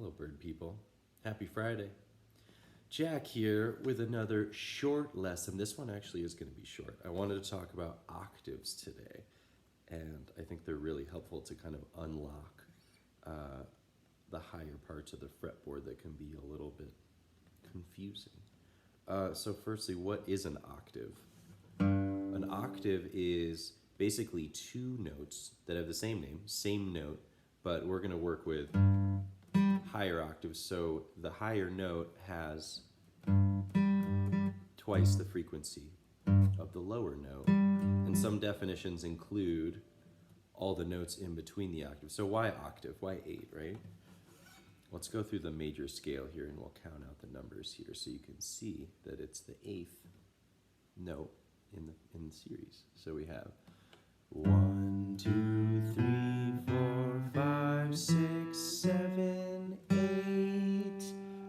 Hello, bird people. Happy Friday. Jack here with another short lesson. This one actually is going to be short. I wanted to talk about octaves today, and I think they're really helpful to kind of unlock the higher parts of the fretboard that can be a little bit confusing. So firstly, what is an octave? An octave is basically two notes that have the same name, same note, but we're going to work with higher octaves. So the higher note has twice the frequency of the lower note. And some definitions include all the notes in between the octaves. So why octave? Why 8, right? Let's go through the major scale here and we'll count out the numbers here so you can see that it's the 8th note in the series. So we have 1, 2, 3, 4, 5, 6, 7, 8.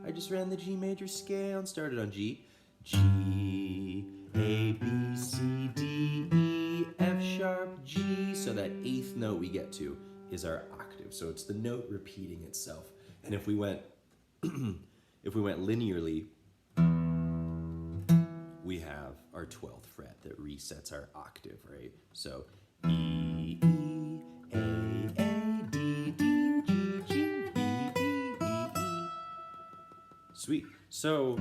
I just ran the G major scale and started on G. G, A, B, C, D, E, F sharp, G. So that 8th note we get to is our octave. So it's the note repeating itself. And if we went linearly, we have our 12th fret that resets our octave, right? So E, E, A, D, D, G, G, B, B, B, E. Sweet. So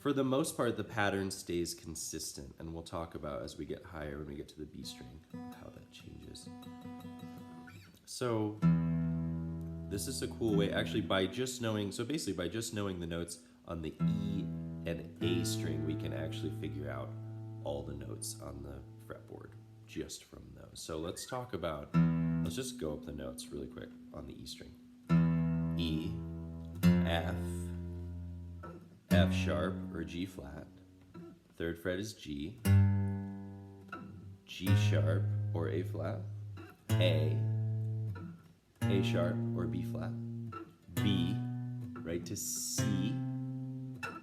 for the most part, the pattern stays consistent, and we'll talk about as we get higher when we get to the B string, how that changes. So this is a cool way, actually, by just knowing the notes on the E and A string, we can actually figure out all the notes on the fretboard just from those. So let's just go up the notes really quick on the E string. E, F, F sharp or G flat, 3rd fret is G, G sharp or A flat, A sharp or B flat, B, right to C,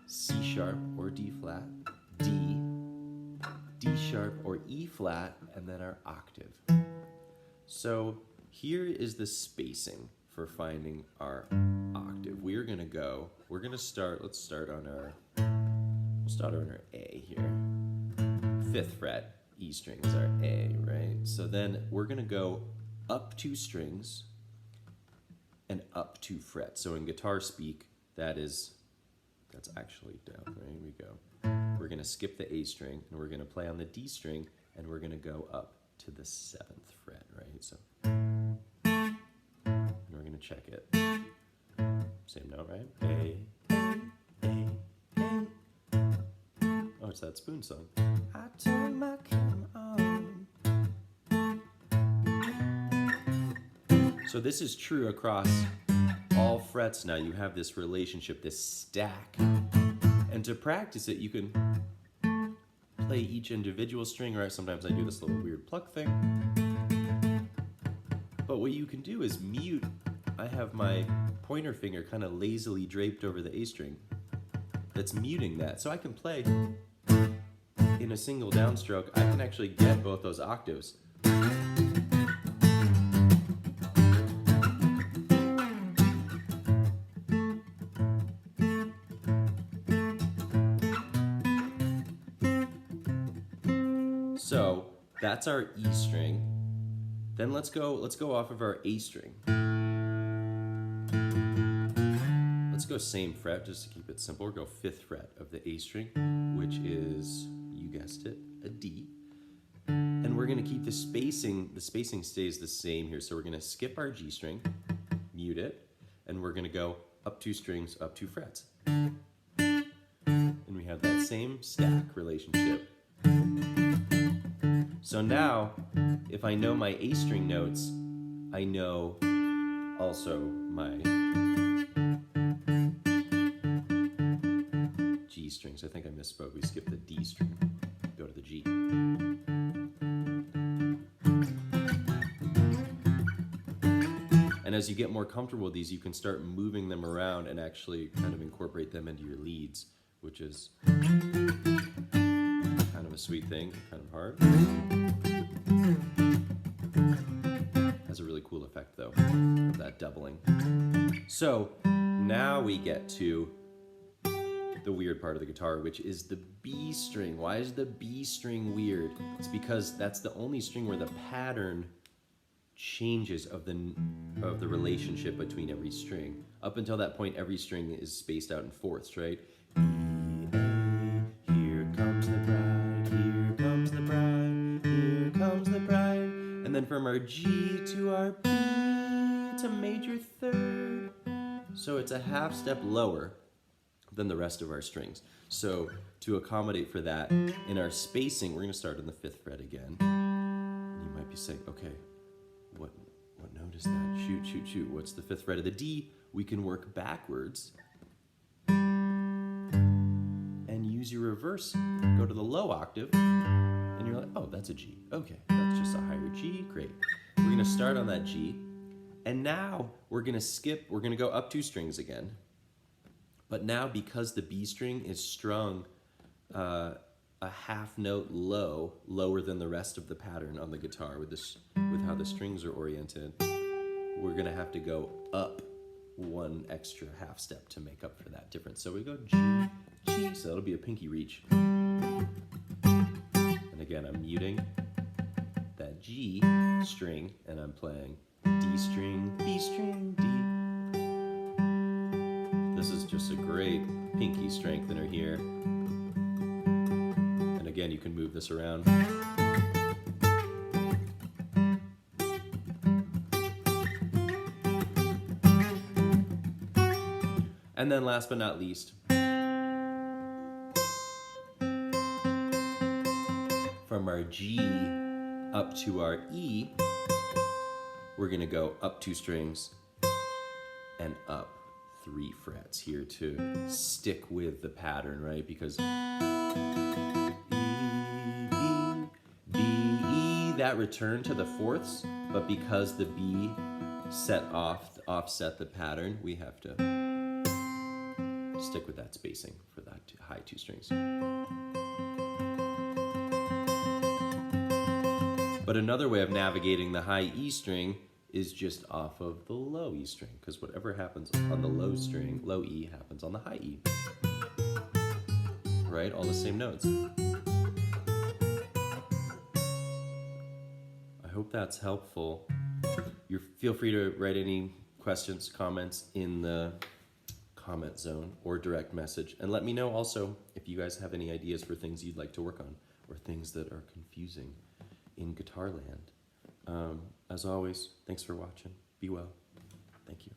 C sharp or D flat, D, D sharp or E flat, and then our octave. So here is the spacing for finding our octave. Let's start on our A here. 5th fret, E string is our A, right? So then we're gonna go up 2 strings and up 2 frets. So in guitar speak, that's actually down, right? We go. We're gonna skip the A string and we're gonna play on the D string and we're gonna go up to the 7th fret, right? So, and we're gonna check it. Same note, right? A. Oh, it's that spoon song. I told my come on. So this is true across all frets now. You have this relationship, this stack. And to practice it, you can play each individual string, or sometimes I do this little weird pluck thing. But what you can do is mute. I have my pointer finger kind of lazily draped over the A string. That's muting that. So I can play in a single downstroke. I can actually get both those octaves. So that's our E string. Then let's go off of our A string. Let's go same fret just to keep it simple. We'll go 5th fret of the A string, which is, you guessed it, a D. And we're gonna keep the spacing stays the same here. So we're gonna skip our G string, mute it, and we're gonna go up 2 strings, up 2 frets. And we have that same stack relationship. So now, if I know my A string notes, I know also my G strings. I think I misspoke. We skipped the D string. Go to the G. And as you get more comfortable with these, you can start moving them around and actually kind of incorporate them into your leads, which is kind of a sweet thing, kind of hard. Has a really cool effect. effect though, of that doubling. So now we get to the weird part of the guitar, which is the B string. Why is the B string weird? It's because that's the only string where the pattern changes of the relationship between every string. Up until that point, every string is spaced out in fourths, right? E, A, here comes the bride, here comes the bride, here comes the bride. And then from our G to our B, it's a major third. So it's a half step lower than the rest of our strings. So to accommodate for that, in our spacing, we're gonna start on the 5th fret again. And you might be saying, okay, what note is that? Shoot. What's the 5th fret of the D? We can work backwards and use your reverse. Go to the low octave, and you're like, oh, that's a G. Okay, that's just a higher G, great. We're gonna start on that G, and now we're gonna skip, we're gonna go up 2 strings again. But now, because the B string is strung a half note lower than the rest of the pattern on the guitar with how the strings are oriented, we're gonna have to go up 1 extra half step to make up for that difference. So we go G, G, so that'll be a pinky reach. And again, I'm muting that G string, and I'm playing D string, B string, D. This is just a great pinky strengthener here. And again, you can move this around. And then last but not least, from our G up to our E, we're gonna go up 2 strings and up 3 frets here to stick with the pattern, right? Because E, B, E, that return to the fourths, but because the B offset the pattern, we have to stick with that spacing for that high 2 strings. But another way of navigating the high E string is just off of the low E string, because whatever happens on the low string, low E, happens on the high E. Right? All the same notes. I hope that's helpful. Feel free to write any questions, comments in the comment zone or direct message. And let me know also if you guys have any ideas for things you'd like to work on or things that are confusing in guitar land. As always, thanks for watching. Be well. Thank you.